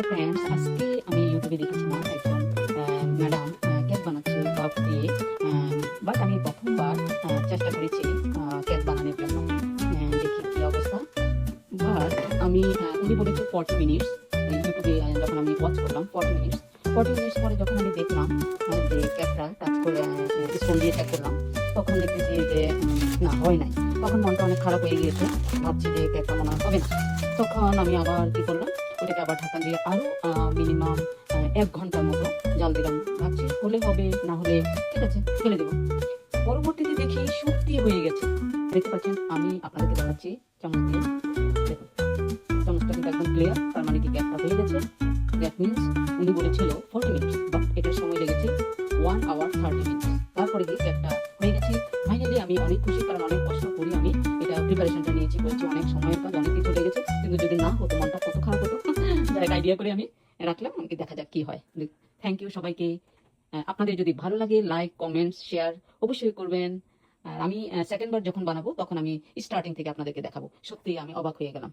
Friends, আজকে আমি ইউটিউবে দেখেছিলাম একজন ম্যাডাম কেক বানাচ্ছে কাপ দিয়ে। বাট আমি প্রথমবার চেষ্টা করেছি কেক বানানোর জন্য। দেখি কি অবস্থা। বাট আমি উনি বলেছে 40 মিনিটস। ইউটিউবে যখন আমি ওয়াচ করলাম 40 মিনিটস পরে যখন আমি দেখলাম যে কেকটা টাচ করে স্পুন দিয়ে চেক করলাম, তখন দেখতেছি যে না, হয় নাই। তখন মনটা অনেক খারাপ হয়ে গিয়েছে, ভাবছি যে কেকটা মনে হয় হবে না। তখন আমি আবার কি করলাম, ওটাকে আবার ঢাকা দিয়ে আরো মিনিমাম 1 ঘন্টার মতো জাল দিলাম। ভাবছি হলে হবে, না হলে ঠিক আছে ফেলে দেবো। পরবর্তীতে দেখি সত্যি হয়ে গেছে। দেখতে পাচ্ছেন, আমি আপনাদেরকে দেখাচ্ছি চামচ দিয়ে। দেখুন, চামচটা কিন্তু একদম ক্লিয়ার, তার মানে কি কেকটা হয়ে গেছে। দ্যাট মিনস উনি বলেছিল 40 মিনিটস, বাট এটার সময় লেগেছে 1 hour 30 মিনিটস। তারপরে গিয়ে কেকটা হয়ে গেছে। ফাইনালি আমি অনেক খুশি, কারণ অনেক কষ্ট করে আমি এটা প্রিপারেশনটা নিয়েছি, করেছি, অনেক সময়ের কাজ, অনেক কিছু লেগেছে। কিন্তু যদি না হতো মনটা কত খারাপ হতো। যাই আইডিয়া করে আমি রাখলাম, দেখা যাক কি হয়। থ্যাংক ইউ সবাইকে। আপনাদের যদি ভালো লাগে লাইক, কমেন্টস, শেয়ার অবশ্যই করবেন। আর আমি সেকেন্ড বার যখন বানাবো তখন আমি স্টার্টিং থেকে আপনাদেরকে দেখাবো। সত্যি আমি অবাক হয়ে গেলাম।